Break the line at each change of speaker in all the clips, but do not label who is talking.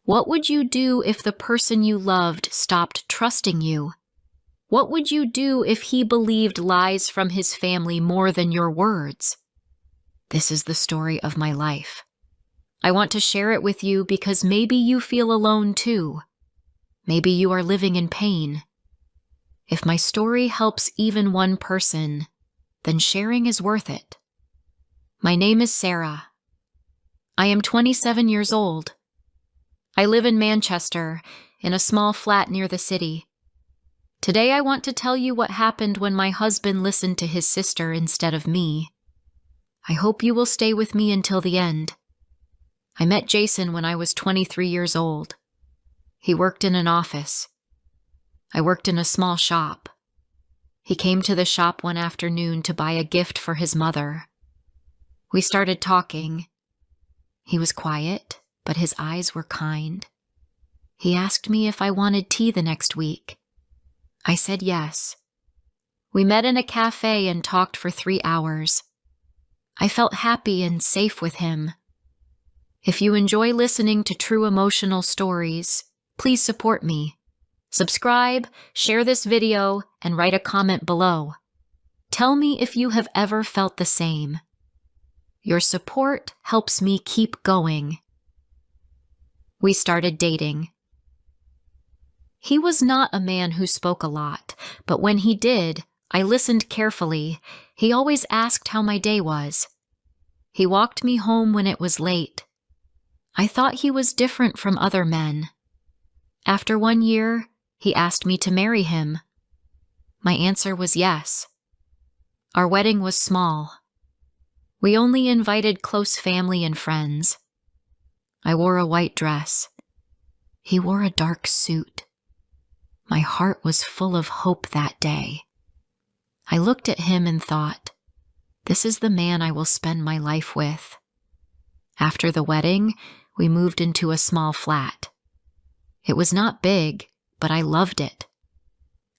What would you do if the person you loved stopped trusting you? What would you do if he believed lies from his family more than your words? This is the story of my life. I want to share it with you because maybe you feel alone too. Maybe you are living in pain. If my story helps even one person, then sharing is worth it. My name is Sarah. I am 27 years old. I live in Manchester, in a small flat near the city. Today I want to tell you what happened when my husband listened to his sister instead of me. I hope you will stay with me until the end. I met Jason when I was 23 years old. He worked in an office. I worked in a small shop. He came to the shop one afternoon to buy a gift for his mother. We started talking. He was quiet, but his eyes were kind. He asked me if I wanted tea the next week. I said yes. We met in a cafe and talked for 3 hours. I felt happy and safe with him. If you enjoy listening to true emotional stories, please support me. Subscribe, share this video, and write a comment below. Tell me if you have ever felt the same. Your support helps me keep going. We started dating. He was not a man who spoke a lot, but when he did, I listened carefully. He always asked how my day was. He walked me home when it was late. I thought he was different from other men. After 1 year, he asked me to marry him. My answer was yes. Our wedding was small. We only invited close family and friends. I wore a white dress. He wore a dark suit. My heart was full of hope that day. I looked at him and thought, this is the man I will spend my life with. After the wedding, we moved into a small flat. It was not big, but I loved it.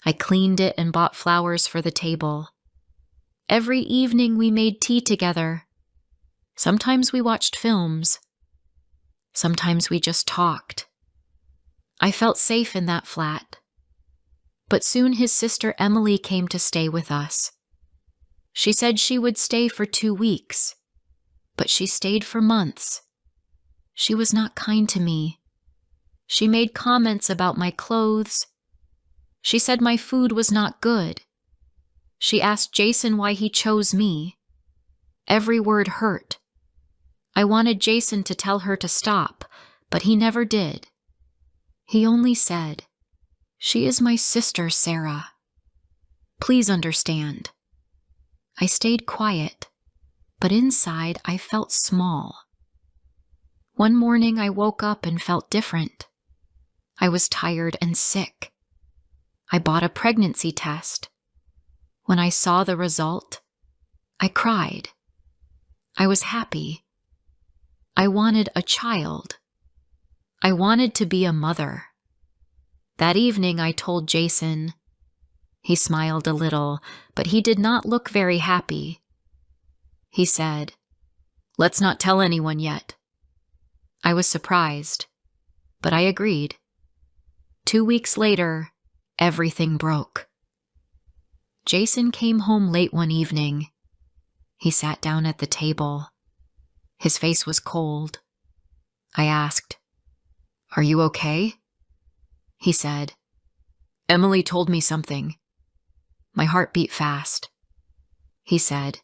I cleaned it and bought flowers for the table. Every evening we made tea together. Sometimes we watched films. Sometimes we just talked. I felt safe in that flat. But soon his sister Emily came to stay with us. She said she would stay for 2 weeks, but she stayed for months. She was not kind to me. She made comments about my clothes. She said my food was not good. She asked Jason why he chose me. Every word hurt. I wanted Jason to tell her to stop, but he never did. He only said, "She is my sister, Sarah. Please understand." I stayed quiet, but inside I felt small. One morning I woke up and felt different. I was tired and sick. I bought a pregnancy test. When I saw the result, I cried. I was happy. I wanted a child. I wanted to be a mother. That evening I told Jason. He smiled a little, but he did not look very happy. He said, "Let's not tell anyone yet." I was surprised, but I agreed. 2 weeks later, everything broke. Jason came home late one evening. He sat down at the table. His face was cold. I asked, "Are you okay?" He said, "Emily told me something." My heart beat fast. He said,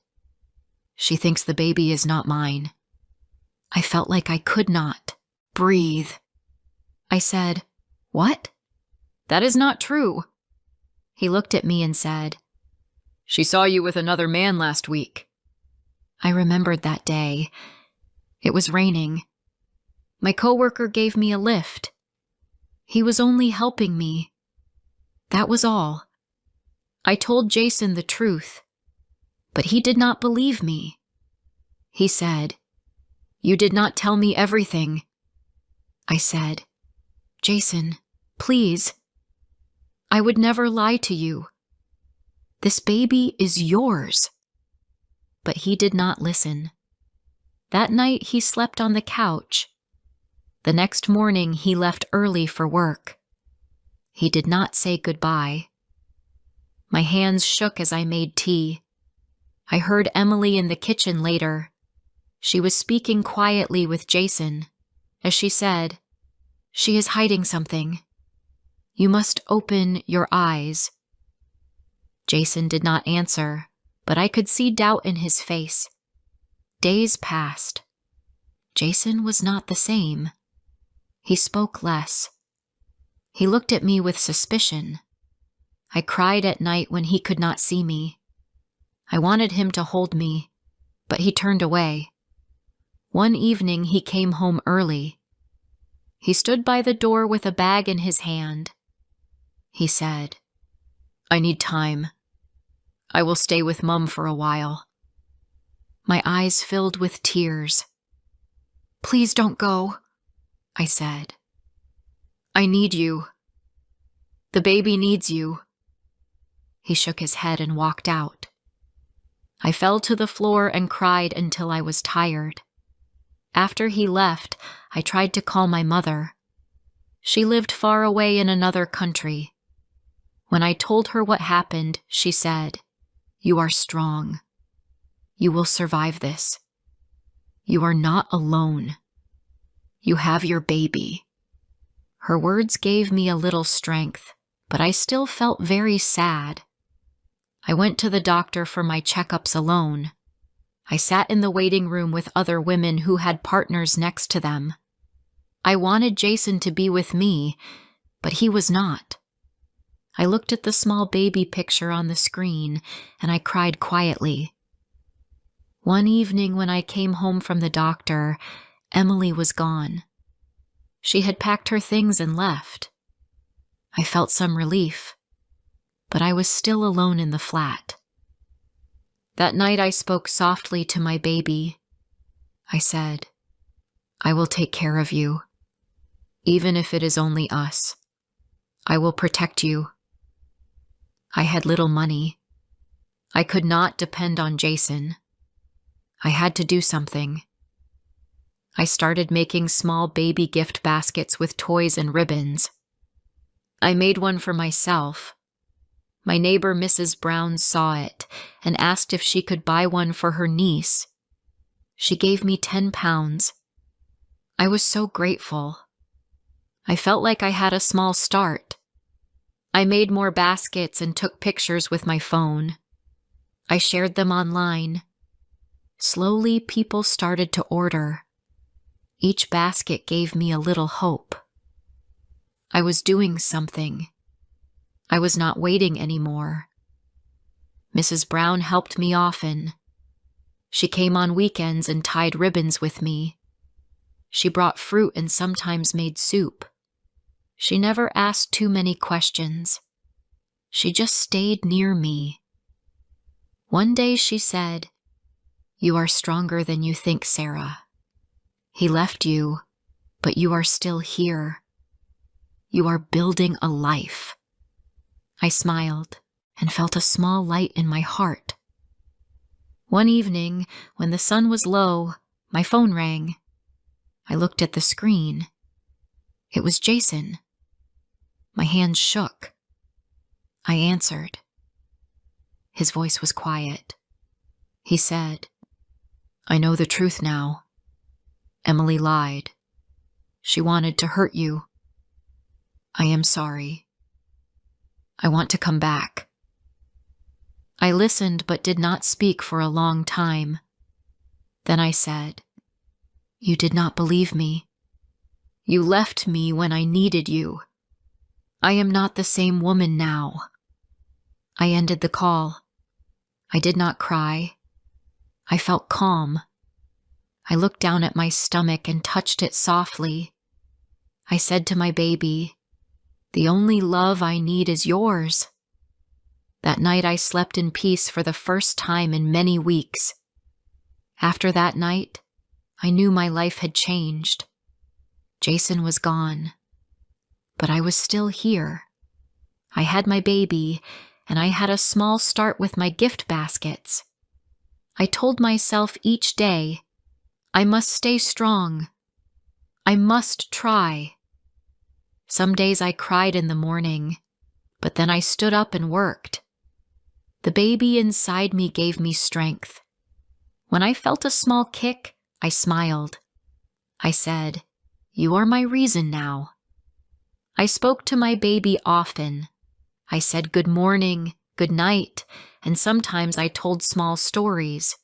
"She thinks the baby is not mine." I felt like I could not breathe. I said, "What? That is not true." He looked at me and said, "She saw you with another man last week." I remembered that day. It was raining. My coworker gave me a lift. He was only helping me. That was all. I told Jason the truth, but he did not believe me. He said, "You did not tell me everything." I said, "Jason, please. I would never lie to you. This baby is yours." But he did not listen. That night he slept on the couch. The next morning, he left early for work. He did not say goodbye. My hands shook as I made tea. I heard Emily in the kitchen later. She was speaking quietly with Jason. As she said, "She is hiding something. You must open your eyes." Jason did not answer, but I could see doubt in his face. Days passed. Jason was not the same. He spoke less. He looked at me with suspicion. I cried at night when he could not see me. I wanted him to hold me, but he turned away. One evening he came home early. He stood by the door with a bag in his hand. He said, "I need time. I will stay with Mum for a while." My eyes filled with tears. "Please don't go," I said. "I need you. The baby needs you." He shook his head and walked out. I fell to the floor and cried until I was tired. After he left, I tried to call my mother. She lived far away in another country. When I told her what happened, she said, "You are strong. You will survive this. You are not alone. You have your baby." Her words gave me a little strength, but I still felt very sad. I went to the doctor for my checkups alone. I sat in the waiting room with other women who had partners next to them. I wanted Jason to be with me, but he was not. I looked at the small baby picture on the screen, and I cried quietly. One evening when I came home from the doctor, Emily was gone. She had packed her things and left. I felt some relief, but I was still alone in the flat. That night I spoke softly to my baby. I said, "I will take care of you, even if it is only us. I will protect you." I had little money. I could not depend on Jason. I had to do something. I started making small baby gift baskets with toys and ribbons. I made one for myself. My neighbor Mrs. Brown saw it and asked if she could buy one for her niece. She gave me 10 pounds. I was so grateful. I felt like I had a small start. I made more baskets and took pictures with my phone. I shared them online. Slowly, people started to order. Each basket gave me a little hope. I was doing something. I was not waiting anymore. Mrs. Brown helped me often. She came on weekends and tied ribbons with me. She brought fruit and sometimes made soup. She never asked too many questions. She just stayed near me. One day she said, "You are stronger than you think, Sarah. He left you, but you are still here. You are building a life." I smiled and felt a small light in my heart. One evening, when the sun was low, my phone rang. I looked at the screen. It was Jason. My hands shook. I answered. His voice was quiet. He said, "I know the truth now. Emily lied. She wanted to hurt you. I am sorry. I want to come back." I listened but did not speak for a long time. Then I said, "You did not believe me. You left me when I needed you. I am not the same woman now." I ended the call. I did not cry. I felt calm. I looked down at my stomach and touched it softly. I said to my baby, "The only love I need is yours." That night I slept in peace for the first time in many weeks. After that night, I knew my life had changed. Jason was gone, but I was still here. I had my baby, and I had a small start with my gift baskets. I told myself each day, I must stay strong. I must try. Some days I cried in the morning, but then I stood up and worked. The baby inside me gave me strength. When I felt a small kick, I smiled. I said, "You are my reason now." I spoke to my baby often. I said good morning, good night, and sometimes I told small stories.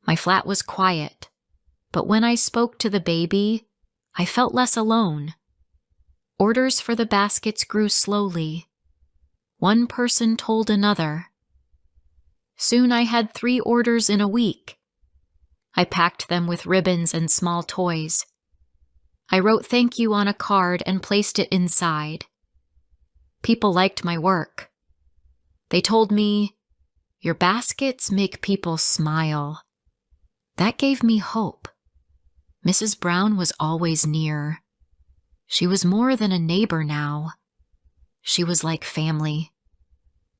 My flat was quiet, but when I spoke to the baby, I felt less alone. Orders for the baskets grew slowly. One person told another. Soon I had 3 orders in a week. I packed them with ribbons and small toys. I wrote thank you on a card and placed it inside. People liked my work. They told me, "Your baskets make people smile." That gave me hope. Mrs. Brown was always near. She was more than a neighbor now. She was like family.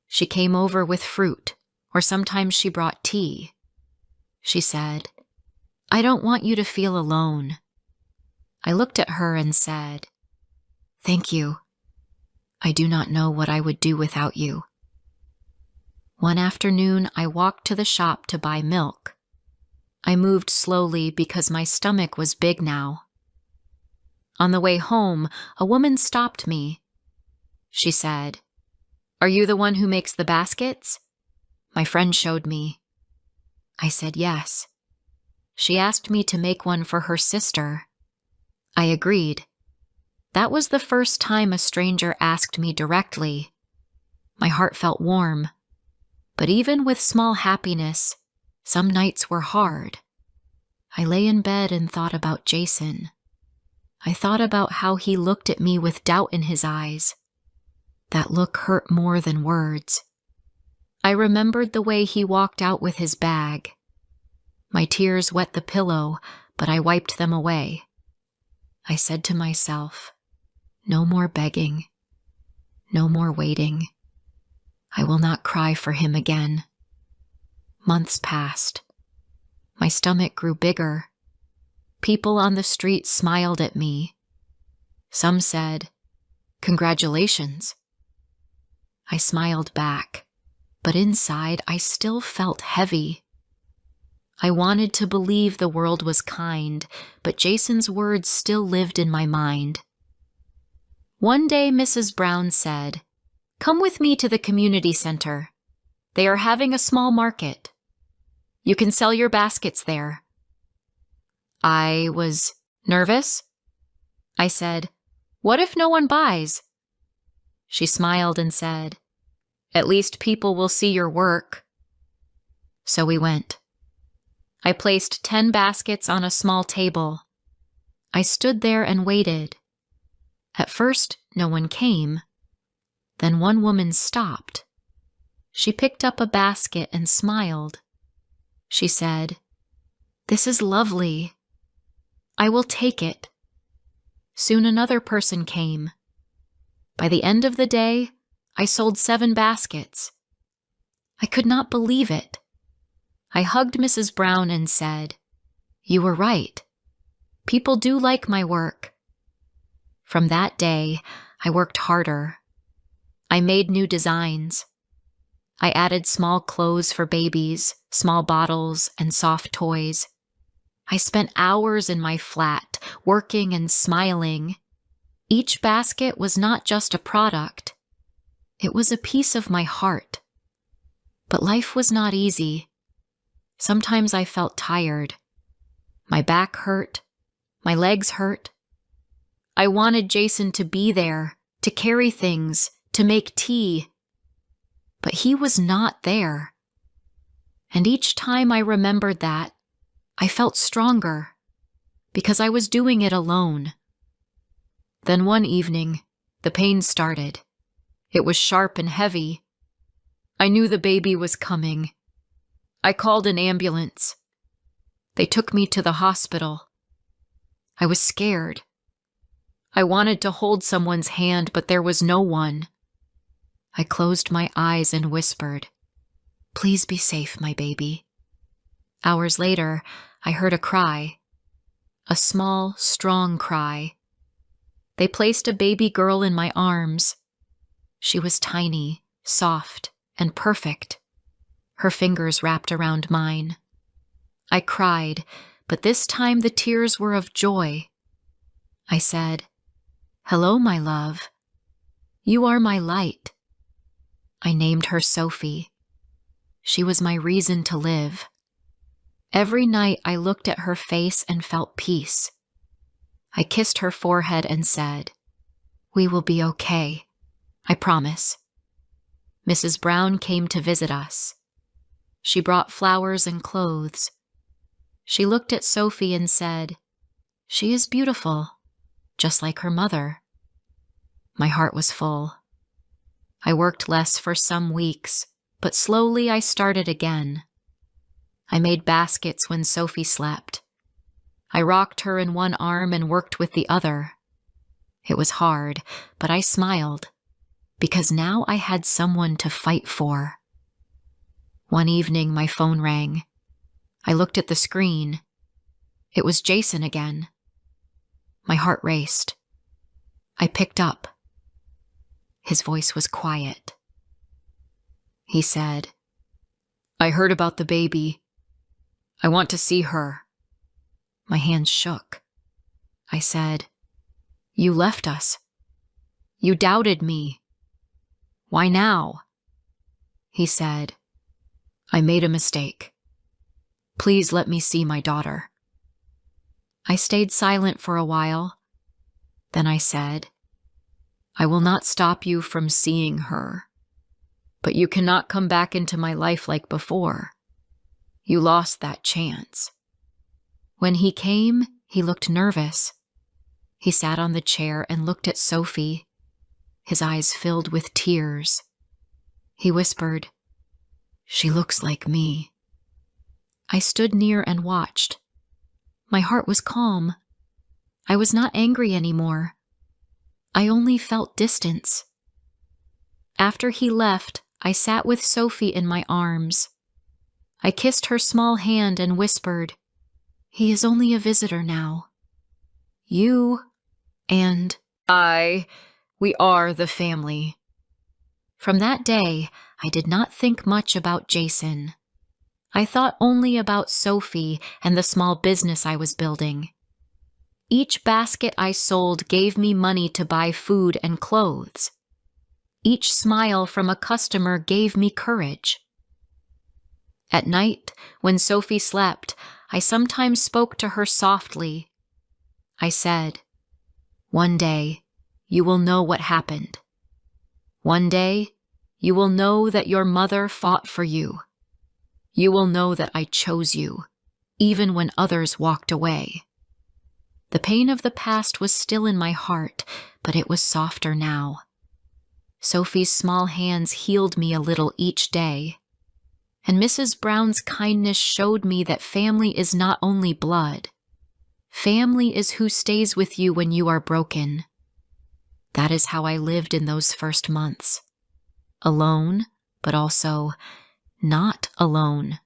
She came over with fruit, or sometimes she brought tea. She said, "I don't want you to feel alone." I looked at her and said, "Thank you. I do not know what I would do without you." One afternoon, I walked to the shop to buy milk. I moved slowly because my stomach was big now. On the way home, a woman stopped me. She said, "Are you the one who makes the baskets?" My friend showed me. I said yes. She asked me to make one for her sister. I agreed. That was the first time a stranger asked me directly. My heart felt warm. But even with small happiness, some nights were hard. I lay in bed and thought about Jason. I thought about how he looked at me with doubt in his eyes. That look hurt more than words. I remembered the way he walked out with his bag. My tears wet the pillow, but I wiped them away. I said to myself, no more begging, no more waiting. I will not cry for him again. Months passed. My stomach grew bigger. People on the street smiled at me. Some said, "Congratulations." I smiled back, but inside I still felt heavy. I wanted to believe the world was kind, but Jason's words still lived in my mind. One day Mrs. Brown said, "Come with me to the community center. They are having a small market. You can sell your baskets there." I was nervous. I said, "What if no one buys?" She smiled and said, "At least people will see your work." So we went. I placed 10 baskets on a small table. I stood there and waited. At first, no one came. Then one woman stopped. She picked up a basket and smiled. She said, "This is lovely. I will take it." Soon another person came. By the end of the day, I sold 7 baskets. I could not believe it. I hugged Mrs. Brown and said, "You were right. People do like my work." From that day, I worked harder. I made new designs. I added small clothes for babies, small bottles, and soft toys. I spent hours in my flat, working and smiling. Each basket was not just a product. It was a piece of my heart. But life was not easy. Sometimes I felt tired. My back hurt. My legs hurt. I wanted Jason to be there, to carry things, to make tea. But he was not there. And each time I remembered that, I felt stronger, because I was doing it alone. Then one evening, the pain started. It was sharp and heavy. I knew the baby was coming. I called an ambulance. They took me to the hospital. I was scared. I wanted to hold someone's hand, but there was no one. I closed my eyes and whispered, "Please be safe, my baby." Hours later, I heard a cry. a small, strong cry. They placed a baby girl in my arms. She was tiny, soft, and perfect. Her fingers wrapped around mine. I cried, but this time the tears were of joy. I said, "Hello, my love. You are my light." I named her Sophie. She was my reason to live. Every night I looked at her face and felt peace. I kissed her forehead and said, "We will be okay. I promise." Mrs. Brown came to visit us. She brought flowers and clothes. She looked at Sophie and said, "She is beautiful, just like her mother." My heart was full. I worked less for some weeks, but slowly I started again. I made baskets when Sophie slept. I rocked her in one arm and worked with the other. It was hard, but I smiled, because now I had someone to fight for. One evening, my phone rang. I looked at the screen. It was Jason again. My heart raced. I picked up. His voice was quiet. He said, "I heard about the baby. I want to see her." My hands shook. I said, "You left us. You doubted me. Why now?" He said, "I made a mistake. Please let me see my daughter." I stayed silent for a while. Then I said, "I will not stop you from seeing her, but you cannot come back into my life like before. You lost that chance." When he came, he looked nervous. He sat on the chair and looked at Sophie. His eyes filled with tears. He whispered, "She looks like me." I stood near and watched. My heart was calm. I was not angry anymore. I only felt distance. After he left, I sat with Sophie in my arms. I kissed her small hand and whispered, "He is only a visitor now. You and we are the family." From that day, I did not think much about Jason. I thought only about Sophie and the small business I was building. Each basket I sold gave me money to buy food and clothes. Each smile from a customer gave me courage. At night, when Sophie slept, I sometimes spoke to her softly. I said, "One day, you will know what happened. One day, you will know that your mother fought for you. You will know that I chose you, even when others walked away." The pain of the past was still in my heart, but it was softer now. Sophie's small hands healed me a little each day. And Mrs. Brown's kindness showed me that family is not only blood. Family is who stays with you when you are broken. That is how I lived in those first months. Alone, but also not alone.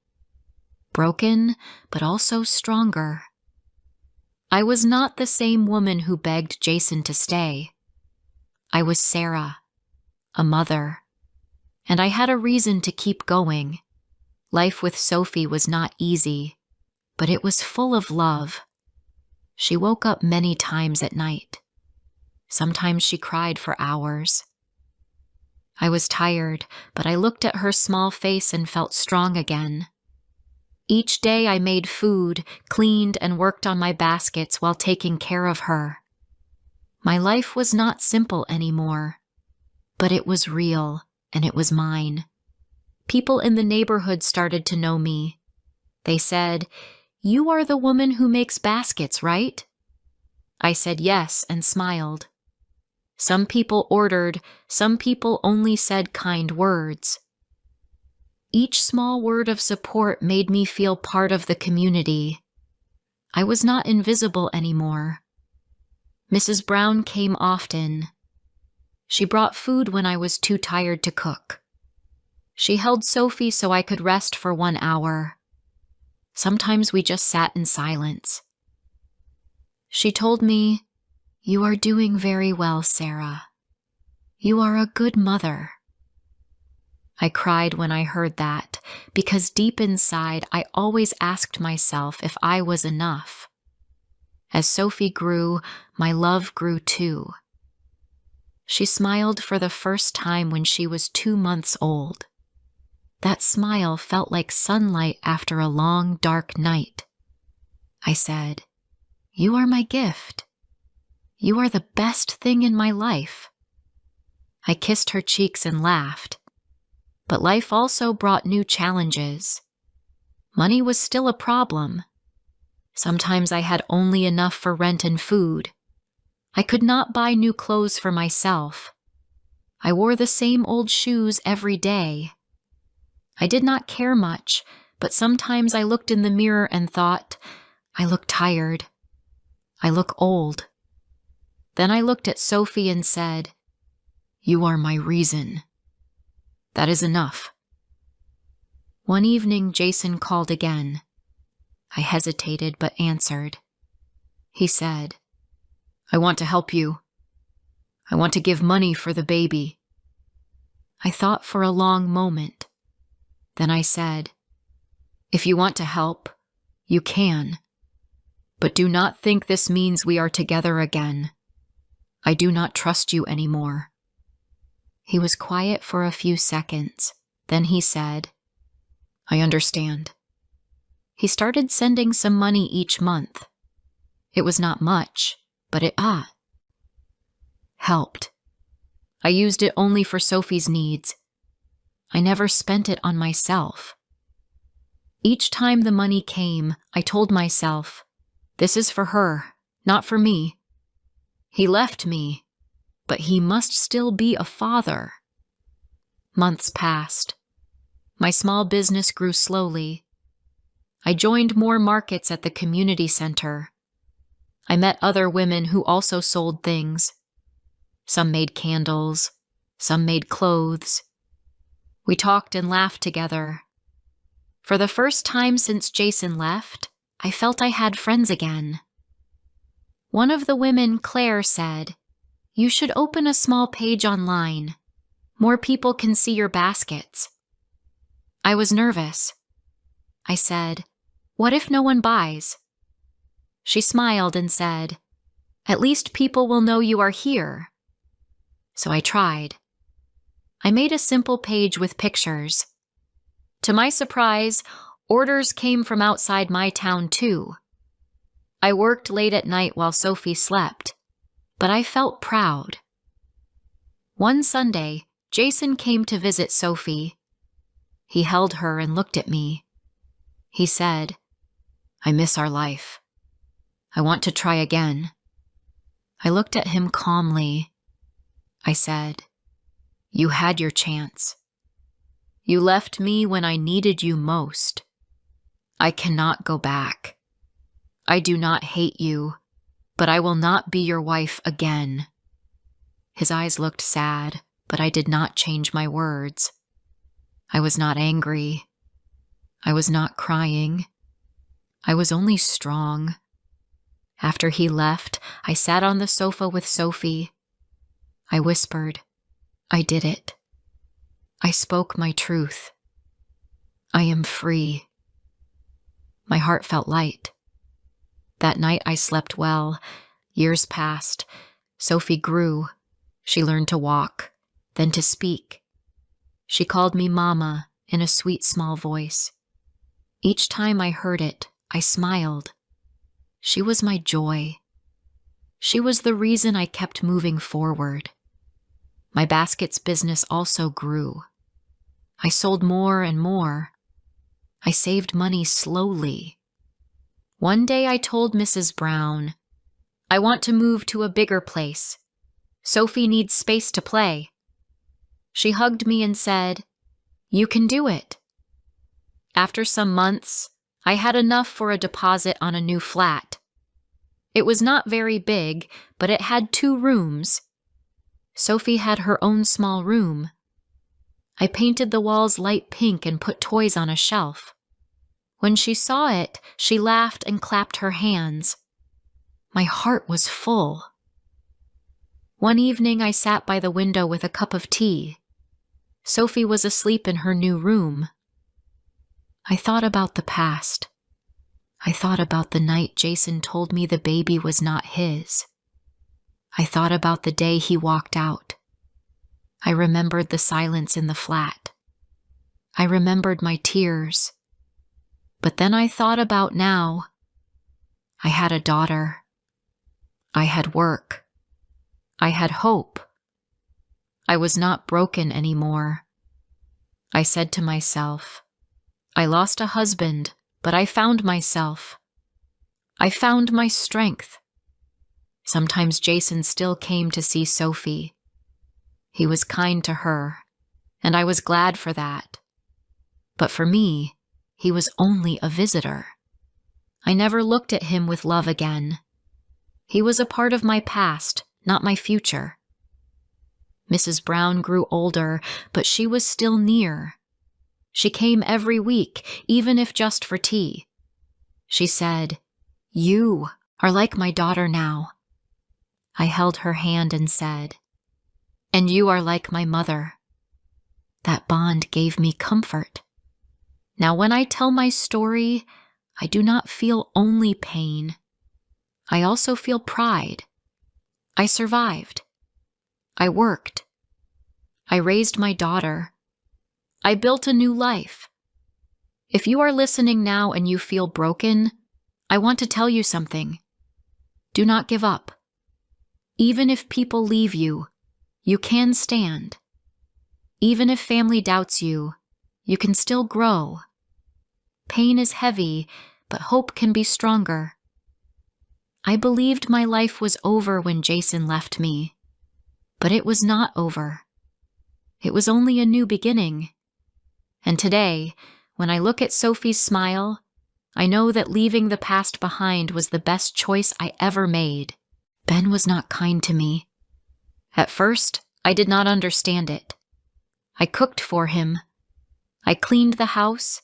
Broken, but also stronger. I was not the same woman who begged Jason to stay. I was Sarah, a mother, and I had a reason to keep going. Life with Sophie was not easy, but it was full of love. She woke up many times at night. Sometimes she cried for hours. I was tired, but I looked at her small face and felt strong again. Each day I made food, cleaned, and worked on my baskets while taking care of her. My life was not simple anymore, but it was real, and it was mine. People in the neighborhood started to know me. They said, "You are the woman who makes baskets, right?" I said yes and smiled. Some people ordered, some people only said kind words. Each small word of support made me feel part of the community. I was not invisible anymore. Mrs. Brown came often. She brought food when I was too tired to cook. She held Sophie so I could rest for 1 hour. Sometimes we just sat in silence. She told me, "You are doing very well, Sarah. You are a good mother." I cried when I heard that, because deep inside I always asked myself if I was enough. As Sophie grew, my love grew too. She smiled for the first time when she was 2 months old. That smile felt like sunlight after a long, dark night. I said, "You are my gift. You are the best thing in my life." I kissed her cheeks and laughed. But life also brought new challenges. Money was still a problem. Sometimes I had only enough for rent and food. I could not buy new clothes for myself. I wore the same old shoes every day. I did not care much, but sometimes I looked in the mirror and thought, I look tired. I look old. Then I looked at Sophie and said, "You are my reason. That is enough." One evening, Jason called again. I hesitated but answered. He said, "I want to help you. I want to give money for the baby." I thought for a long moment. Then I said, "If you want to help, you can. But do not think this means we are together again. I do not trust you anymore." He was quiet for a few seconds. Then he said, "I understand." He started sending some money each month. It was not much, but it helped. I used it only for Sophie's needs. I never spent it on myself. Each time the money came, I told myself, "This is for her, not for me." He left me, but he must still be a father. Months passed. My small business grew slowly. I joined more markets at the community center. I met other women who also sold things. Some made candles, some made clothes. We talked and laughed together. For the first time since Jason left, I felt I had friends again. One of the women, Claire, said, "You should open a small page online. More people can see your baskets." I was nervous. I said, "What if no one buys?" She smiled and said, "At least people will know you are here." So I tried. I made a simple page with pictures. To my surprise, orders came from outside my town too. I worked late at night while Sophie slept, but I felt proud. One Sunday, Jason came to visit Sophie. He held her and looked at me. He said, "I miss our life. I want to try again." I looked at him calmly. I said, "You had your chance. You left me when I needed you most. I cannot go back. I do not hate you, but I will not be your wife again." His eyes looked sad, but I did not change my words. I was not angry. I was not crying. I was only strong. After he left, I sat on the sofa with Sophie. I whispered, "I did it. I spoke my truth. I am free." My heart felt light. That night I slept well. Years passed. Sophie grew. She learned to walk, then to speak. She called me Mama in a sweet small voice. Each time I heard it, I smiled. She was my joy. She was the reason I kept moving forward. My baskets business also grew. I sold more and more. I saved money slowly. One day I told Mrs. Brown, "I want to move to a bigger place. Sophie needs space to play." She hugged me and said, "You can do it." After some months, I had enough for a deposit on a new flat. It was not very big, but it had 2 rooms. Sophie had her own small room. I painted the walls light pink and put toys on a shelf. When she saw it, she laughed and clapped her hands. My heart was full. One evening I sat by the window with a cup of tea. Sophie was asleep in her new room. I thought about the past. I thought about the night Jason told me the baby was not his. I thought about the day he walked out. I remembered the silence in the flat. I remembered my tears. But then I thought about now. I had a daughter. I had work. I had hope. I was not broken anymore. I said to myself, I lost a husband, but I found myself. I found my strength. Sometimes Jason still came to see Sophie. He was kind to her, and I was glad for that. But for me, he was only a visitor. I never looked at him with love again. He was a part of my past, not my future. Mrs. Brown grew older, but she was still near. She came every week, even if just for tea. She said, "You are like my daughter now." I held her hand and said, "And you are like my mother." That bond gave me comfort. Now when I tell my story, I do not feel only pain. I also feel pride. I survived. I worked. I raised my daughter. I built a new life. If you are listening now and you feel broken, I want to tell you something. Do not give up. Even if people leave you, you can stand. Even if family doubts you, you can still grow. Pain is heavy, but hope can be stronger. I believed my life was over when Jason left me, but it was not over. It was only a new beginning. And today, when I look at Sophie's smile, I know that leaving the past behind was the best choice I ever made. Ben was not kind to me. At first, I did not understand it. I cooked for him. I cleaned the house.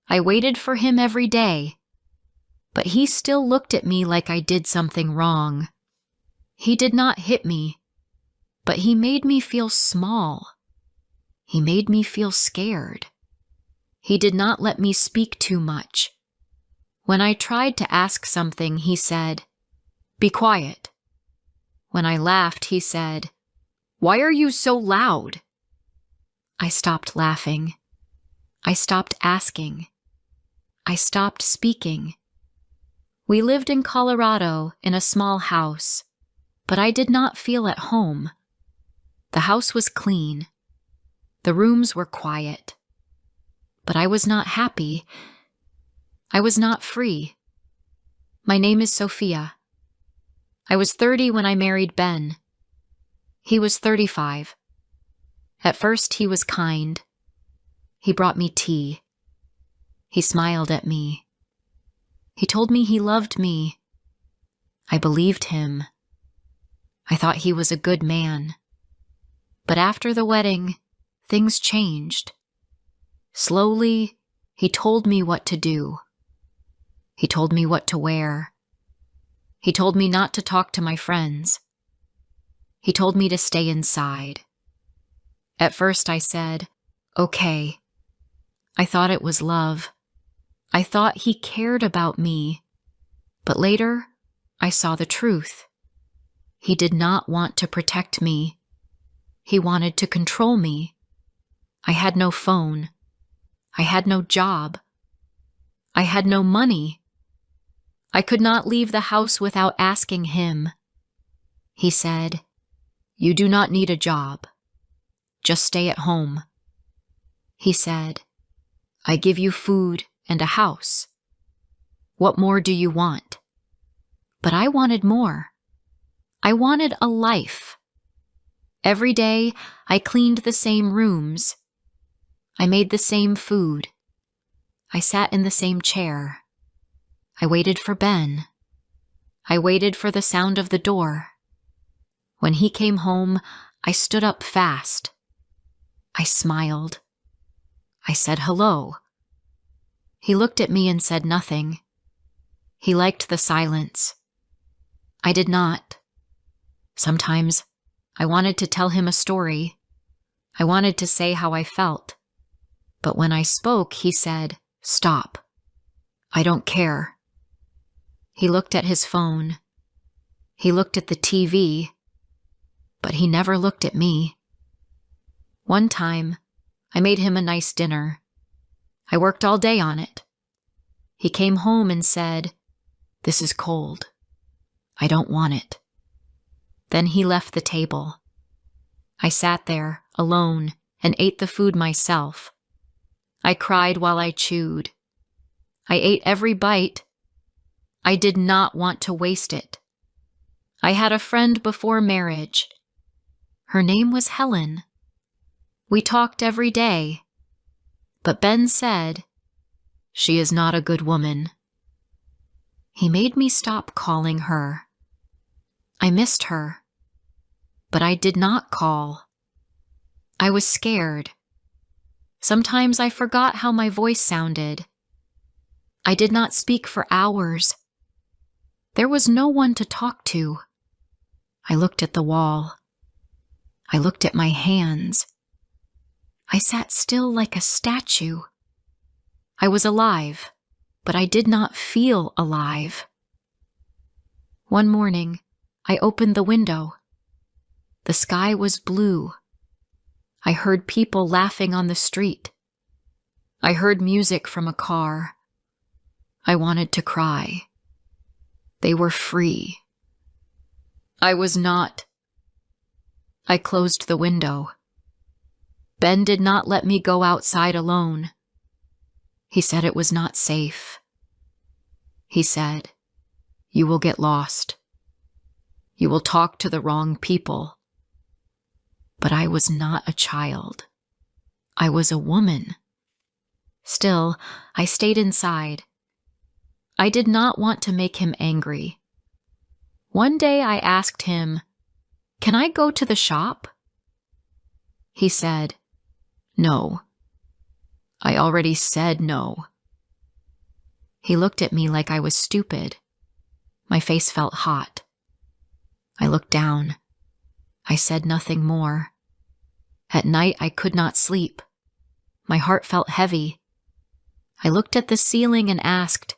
I waited for him every day. But he still looked at me like I did something wrong. He did not hit me, but he made me feel small. He made me feel scared. He did not let me speak too much. When I tried to ask something, he said, "Be quiet." When I laughed, he said, "Why are you so loud?" I stopped laughing. I stopped asking. I stopped speaking. We lived in Colorado in a small house, but I did not feel at home. The house was clean. The rooms were quiet. But I was not happy. I was not free. My name is Sophia. I was 30 when I married Ben. He was 35. At first, he was kind. He brought me tea. He smiled at me. He told me he loved me. I believed him. I thought he was a good man. But after the wedding, things changed. Slowly, he told me what to do. He told me what to wear. He told me not to talk to my friends. He told me to stay inside. At first I said, "Okay." I thought it was love. I thought he cared about me. But later, I saw the truth. He did not want to protect me. He wanted to control me. I had no phone. I had no job. I had no money. I could not leave the house without asking him. He said, "You do not need a job. Just stay at home." He said, "I give you food and a house. What more do you want?" But I wanted more. I wanted a life. Every day, I cleaned the same rooms. I made the same food. I sat in the same chair. I waited for Ben. I waited for the sound of the door. When he came home, I stood up fast. I smiled. I said hello. He looked at me and said nothing. He liked the silence. I did not. Sometimes I wanted to tell him a story. I wanted to say how I felt. But when I spoke, he said, "Stop. I don't care." He looked at his phone. He looked at the TV. But he never looked at me. One time, I made him a nice dinner. I worked all day on it. He came home and said, "This is cold. I don't want it." Then he left the table. I sat there, alone, and ate the food myself. I cried while I chewed. I ate every bite. I did not want to waste it. I had a friend before marriage. Her name was Helen. We talked every day. But Ben said, "She is not a good woman." He made me stop calling her. I missed her. But I did not call. I was scared. Sometimes I forgot how my voice sounded. I did not speak for hours. There was no one to talk to. I looked at the wall. I looked at my hands. I sat still like a statue. I was alive, but I did not feel alive. One morning, I opened the window. The sky was blue. I heard people laughing on the street. I heard music from a car. I wanted to cry. They were free. I was not. I closed the window. Ben did not let me go outside alone. He said it was not safe. He said, "You will get lost. You will talk to the wrong people." But I was not a child. I was a woman. Still, I stayed inside. I did not want to make him angry. One day I asked him, "Can I go to the shop?" He said, "No. I already said no." He looked at me like I was stupid. My face felt hot. I looked down. I said nothing more. At night, I could not sleep. My heart felt heavy. I looked at the ceiling and asked,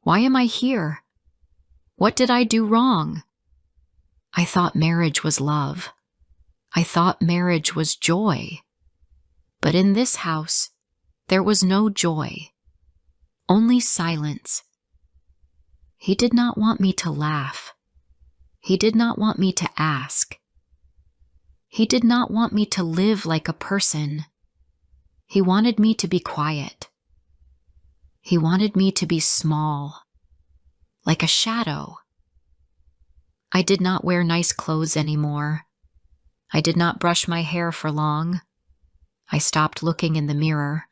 "Why am I here? What did I do wrong?" I thought marriage was love. I thought marriage was joy. But in this house, there was no joy, only silence. He did not want me to laugh. He did not want me to ask. He did not want me to live like a person. He wanted me to be quiet. He wanted me to be small, like a shadow. I did not wear nice clothes anymore. I did not brush my hair for long. I stopped looking in the mirror.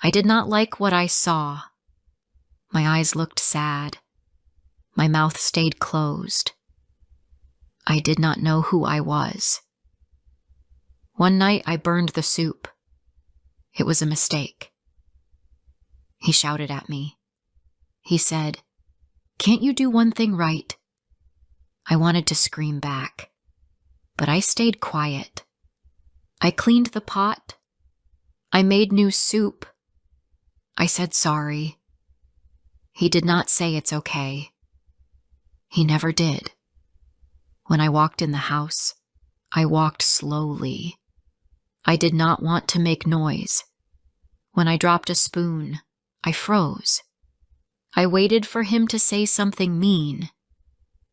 I did not like what I saw. My eyes looked sad. My mouth stayed closed. I did not know who I was. One night I burned the soup. It was a mistake. He shouted at me. He said, "Can't you do one thing right?" I wanted to scream back, but I stayed quiet. I cleaned the pot. I made new soup. I said sorry. He did not say it's okay. He never did. When I walked in the house, I walked slowly. I did not want to make noise. When I dropped a spoon, I froze. I waited for him to say something mean,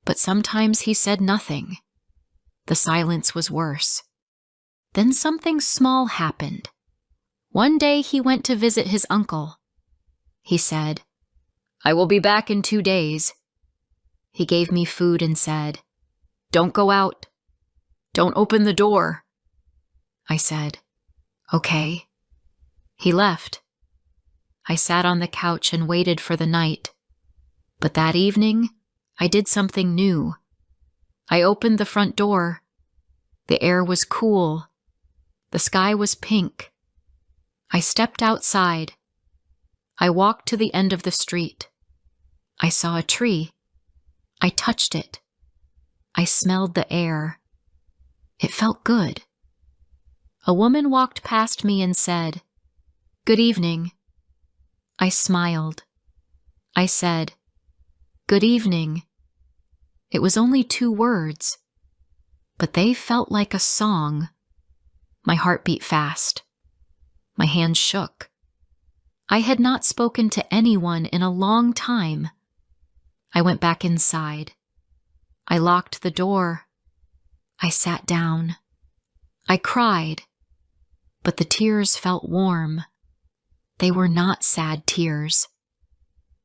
but sometimes he said nothing. The silence was worse. Then something small happened. One day he went to visit his uncle. He said, "I will be back in 2 days. He gave me food and said, "Don't go out. Don't open the door." I said, "Okay." He left. I sat on the couch and waited for the night. But that evening, I did something new. I opened the front door. The air was cool. The sky was pink. I stepped outside. I walked to the end of the street. I saw a tree. I touched it. I smelled the air. It felt good. A woman walked past me and said, "Good evening." I smiled. I said, "Good evening." It was only 2 words, but they felt like a song. My heart beat fast. My hands shook. I had not spoken to anyone in a long time. I went back inside. I locked the door. I sat down. I cried, but the tears felt warm. They were not sad tears.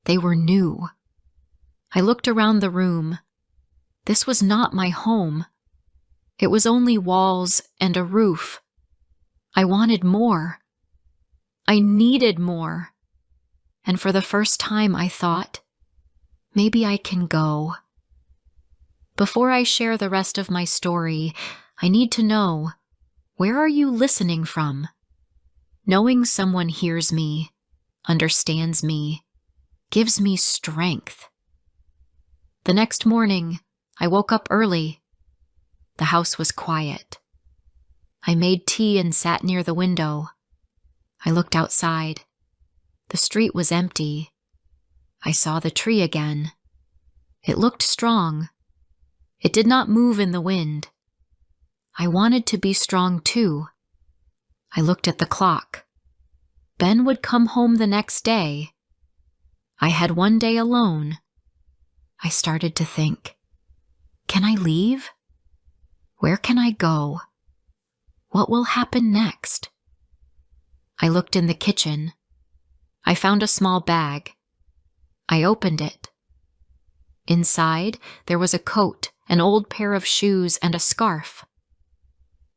They were new. I looked around the room. This was not my home. It was only walls and a roof. I wanted more. I needed more. And for the first time I thought, maybe I can go. Before I share the rest of my story, I need to know, where are you listening from? Knowing someone hears me, understands me, gives me strength. The next morning, I woke up early. The house was quiet. I made tea and sat near the window. I looked outside. The street was empty. I saw the tree again. It looked strong. It did not move in the wind. I wanted to be strong too. I looked at the clock. Ben would come home the next day. I had one day alone. I started to think, can I leave? Where can I go? What will happen next? I looked in the kitchen. I found a small bag. I opened it. Inside, there was a coat, an old pair of shoes, and a scarf.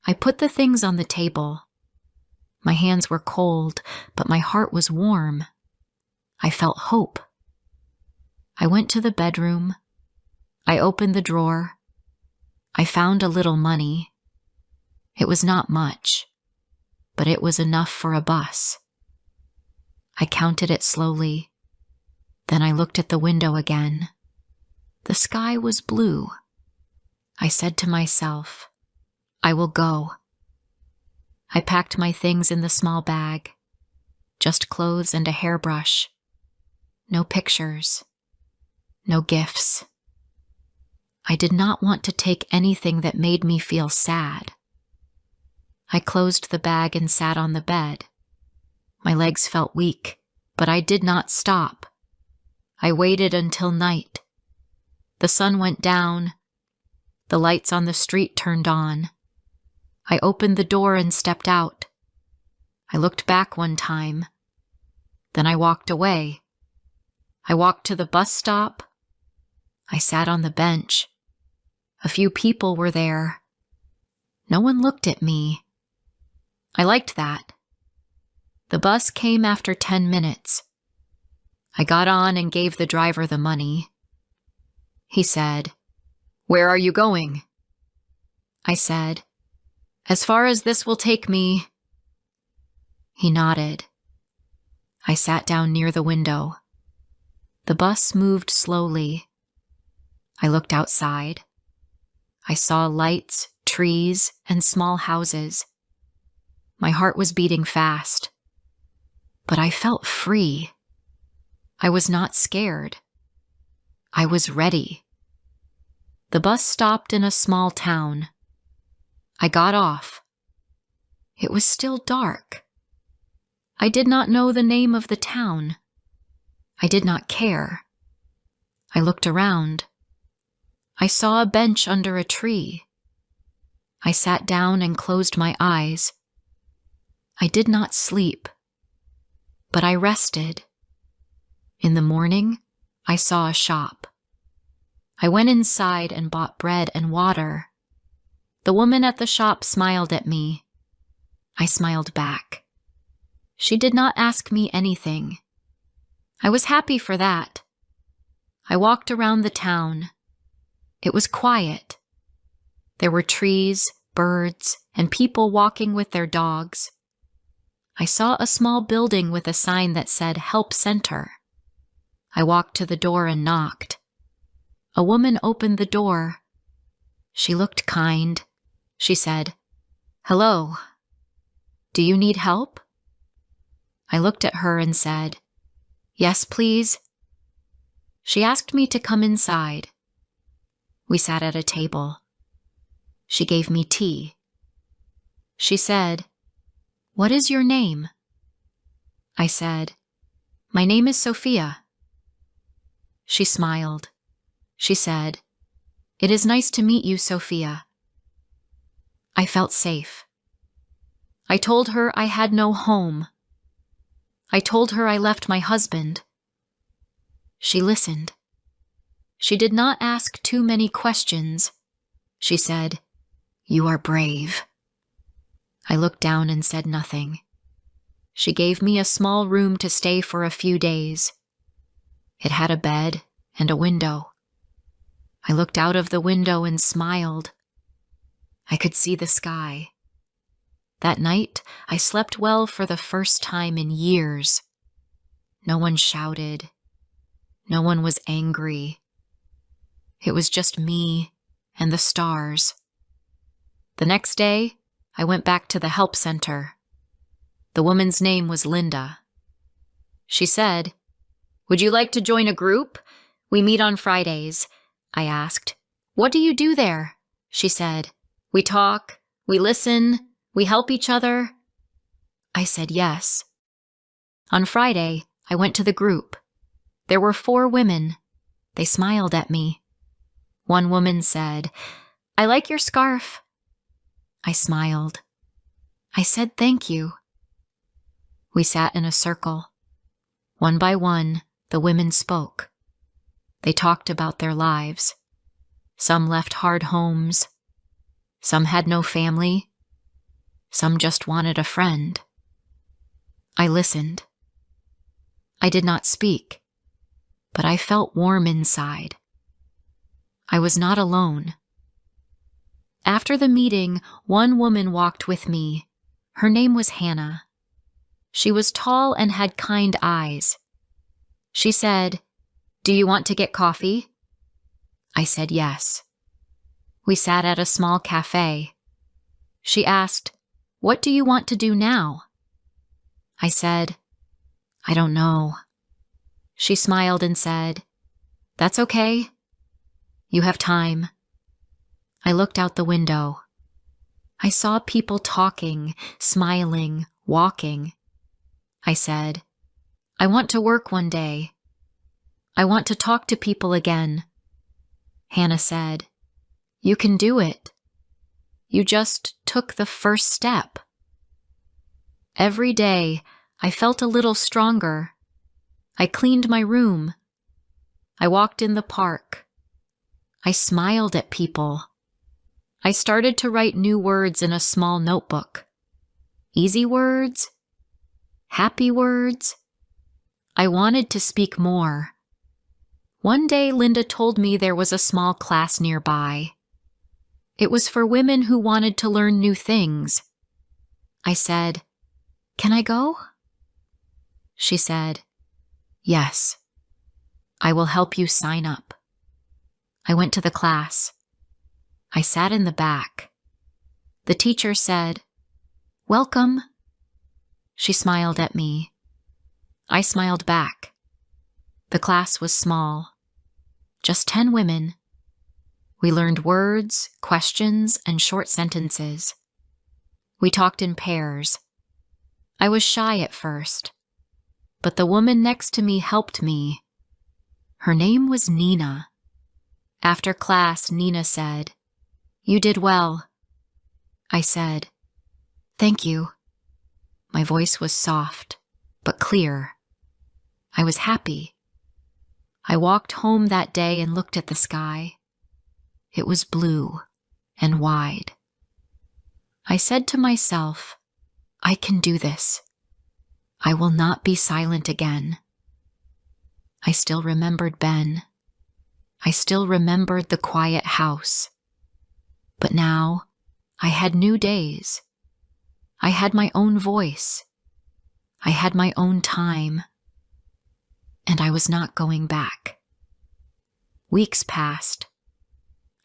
I put the things on the table. My hands were cold, but my heart was warm. I felt hope. I went to the bedroom. I opened the drawer. I found a little money. It was not much, but it was enough for a bus. I counted it slowly. Then I looked at the window again. The sky was blue. I said to myself, I will go. I packed my things in the small bag, just clothes and a hairbrush. No pictures, no gifts. I did not want to take anything that made me feel sad. I closed the bag and sat on the bed. My legs felt weak, but I did not stop. I waited until night. The sun went down. The lights on the street turned on. I opened the door and stepped out. I looked back one time. Then I walked away. I walked to the bus stop. I sat on the bench. A few people were there. No one looked at me. I liked that. The bus came after 10 minutes. I got on and gave the driver the money. He said, "Where are you going?" I said, "As far as this will take me." He nodded. I sat down near the window. The bus moved slowly. I looked outside. I saw lights, trees, and small houses. My heart was beating fast, but I felt free. I was not scared. I was ready. The bus stopped in a small town. I got off. It was still dark. I did not know the name of the town. I did not care. I looked around. I saw a bench under a tree. I sat down and closed my eyes. I did not sleep, but I rested. In the morning, I saw a shop. I went inside and bought bread and water. The woman at the shop smiled at me. I smiled back. She did not ask me anything. I was happy for that. I walked around the town. It was quiet. There were trees, birds, and people walking with their dogs. I saw a small building with a sign that said Help Center. I walked to the door and knocked. A woman opened the door. She looked kind. She said, "Hello. Do you need help?" I looked at her and said, "Yes, please." She asked me to come inside. We sat at a table. She gave me tea. She said, "What is your name?" I said, "My name is Sophia." She smiled. She said, "It is nice to meet you, Sophia." I felt safe. I told her I had no home. I told her I left my husband. She listened. She did not ask too many questions. She said, "You are brave." I looked down and said nothing. She gave me a small room to stay for a few days. It had a bed and a window. I looked out of the window and smiled. I could see the sky. That night, I slept well for the first time in years. No one shouted. No one was angry. It was just me and the stars. The next day, I went back to the help center. The woman's name was Linda. She said, "Would you like to join a group? We meet on Fridays." I asked, "What do you do there?" She said, "We talk, we listen, we help each other." I said yes. On Friday, I went to the group. There were 4 women. They smiled at me. One woman said, "I like your scarf." I smiled. I said thank you. We sat in a circle. One by one, the women spoke. They talked about their lives. Some left hard homes. Some had no family. Some just wanted a friend. I listened. I did not speak, but I felt warm inside. I was not alone. After the meeting, one woman walked with me. Her name was Hannah. She was tall and had kind eyes. She said, "Do you want to get coffee?" I said yes. We sat at a small cafe. She asked, "What do you want to do now?" I said, "I don't know." She smiled and said, "That's okay. You have time." I looked out the window. I saw people talking, smiling, walking. I said, "I want to work one day. I want to talk to people again." Hannah said, "You can do it. You just took the first step." Every day, I felt a little stronger. I cleaned my room. I walked in the park. I smiled at people. I started to write new words in a small notebook. Easy words, happy words. I wanted to speak more. One day, Linda told me there was a small class nearby. It was for women who wanted to learn new things. I said, "Can I go?" She said, "Yes. I will help you sign up." I went to the class. I sat in the back. The teacher said, "Welcome." She smiled at me. I smiled back. The class was small. Just 10 women. We learned words, questions, and short sentences. We talked in pairs. I was shy at first, but the woman next to me helped me. Her name was Nina. After class, Nina said, "You did well." I said, "Thank you." My voice was soft, but clear. I was happy. I walked home that day and looked at the sky. It was blue and wide. I said to myself, I can do this. I will not be silent again. I still remembered Ben. I still remembered the quiet house. But now, I had new days. I had my own voice. I had my own time. And I was not going back. Weeks passed.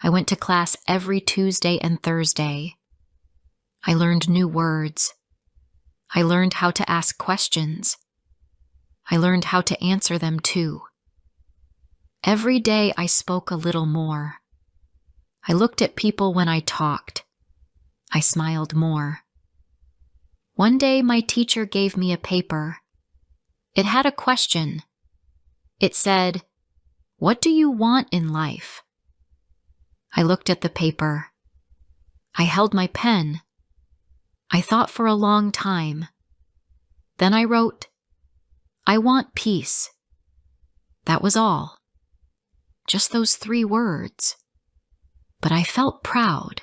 I went to class every Tuesday and Thursday. I learned new words. I learned how to ask questions. I learned how to answer them too. Every day I spoke a little more. I looked at people when I talked. I smiled more. One day my teacher gave me a paper. It had a question. It said, "What do you want in life?" I looked at the paper. I held my pen. I thought for a long time. Then I wrote, "I want peace." That was all. Just those 3 words. But I felt proud.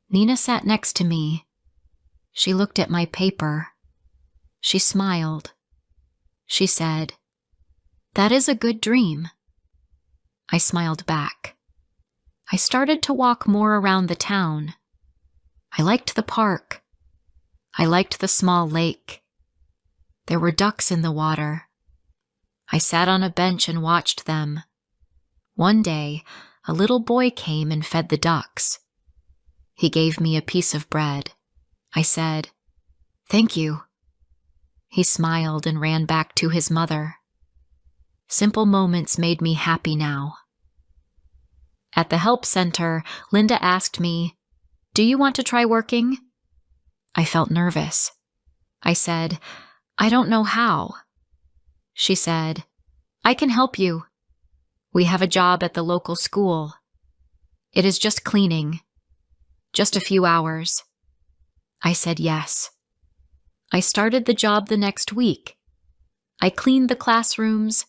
Nina sat next to me. She looked at my paper. She smiled. She said, "That is a good dream." I smiled back. I started to walk more around the town. I liked the park. I liked the small lake. There were ducks in the water. I sat on a bench and watched them. One day, a little boy came and fed the ducks. He gave me a piece of bread. I said, "Thank you." He smiled and ran back to his mother. Simple moments made me happy now. At the help center, Linda asked me, "Do you want to try working?" I felt nervous. I said, "I don't know how." She said, "I can help you. We have a job at the local school. It is just cleaning. Just a few hours." I said yes. I started the job the next week. I cleaned the classrooms.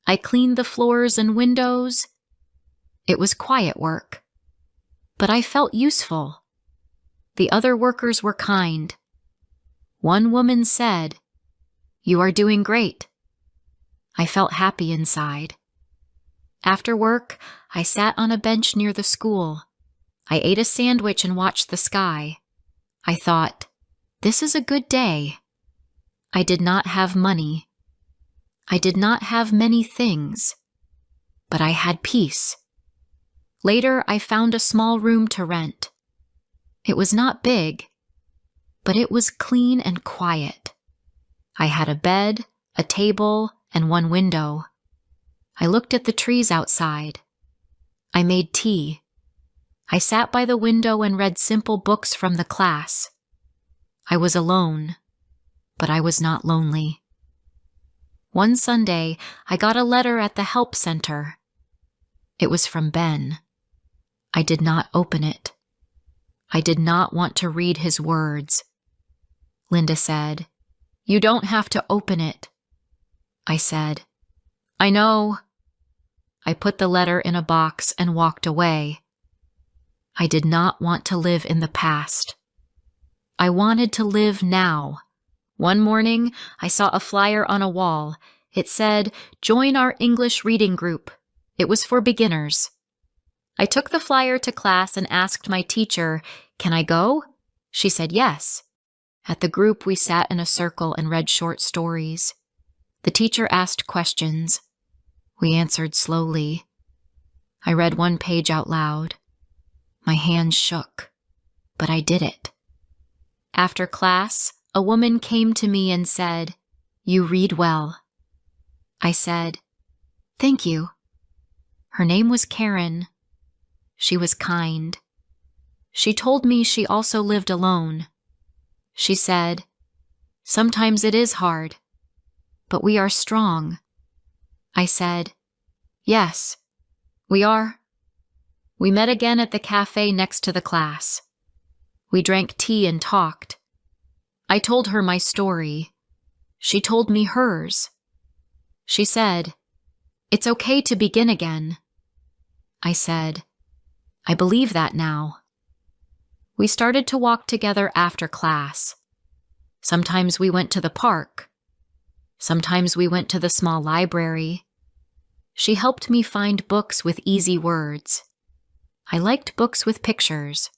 I cleaned the floors and windows. It was quiet work, but I felt useful. The other workers were kind. One woman said, "You are doing great." I felt happy inside. After work, I sat on a bench near the school. I ate a sandwich and watched the sky. I thought, this is a good day. I did not have money. I did not have many things, but I had peace. Later, I found a small room to rent. It was not big, but it was clean and quiet. I had a bed, a table, and one window. I looked at the trees outside. I made tea. I sat by the window and read simple books from the class. I was alone, but I was not lonely. One Sunday, I got a letter at the help center. It was from Ben. I did not open it. I did not want to read his words. Linda said, "You don't have to open it." I said, "I know." I put the letter in a box and walked away. I did not want to live in the past. I wanted to live now. One morning, I saw a flyer on a wall. It said, "Join our English reading group." It was for beginners. I took the flyer to class and asked my teacher, "Can I go?" She said yes. At the group, we sat in a circle and read short stories. The teacher asked questions. We answered slowly. I read one page out loud. My hands shook, but I did it. After class, a woman came to me and said, "You read well." I said, "Thank you." Her name was Karen. She was kind. She told me she also lived alone. She said, "Sometimes it is hard, but we are strong." I said, "Yes, we are." We met again at the cafe next to the class. We drank tea and talked. I told her my story. She told me hers. She said, "It's okay to begin again." I said, "I believe that now." We started to walk together after class. Sometimes we went to the park. Sometimes we went to the small library. She helped me find books with easy words. I liked books with pictures.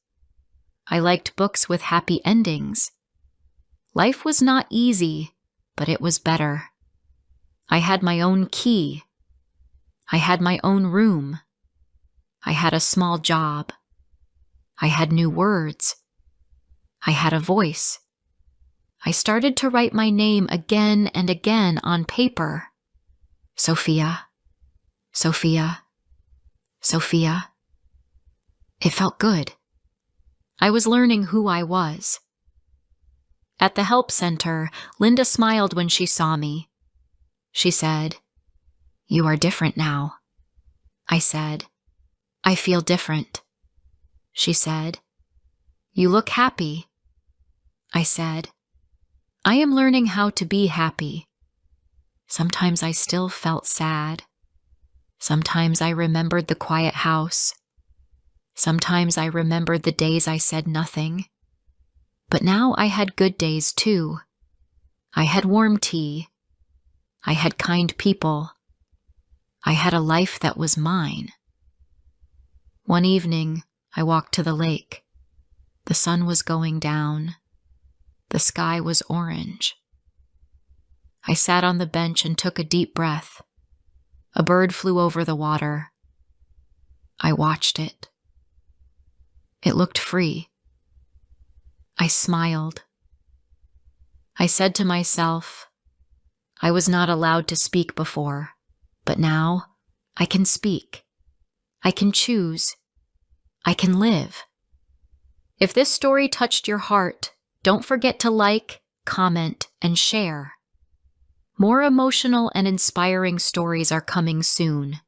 I liked books with happy endings. Life was not easy, but it was better. I had my own key. I had my own room. I had a small job. I had new words. I had a voice. I started to write my name again and again on paper. Sophia, Sophia, Sophia. It felt good. I was learning who I was. At the help center, Linda smiled when she saw me. She said, "You are different now." I said, "I feel different." She said, "You look happy." I said, "I am learning how to be happy." Sometimes I still felt sad. Sometimes I remembered the quiet house. Sometimes I remembered the days I said nothing. But now I had good days too. I had warm tea. I had kind people. I had a life that was mine. One evening, I walked to the lake. The sun was going down. The sky was orange. I sat on the bench and took a deep breath. A bird flew over the water. I watched it. It looked free. I smiled. I said to myself, I was not allowed to speak before, but now I can speak. I can choose. I can live. If this story touched your heart, don't forget to like, comment, and share. More emotional and inspiring stories are coming soon.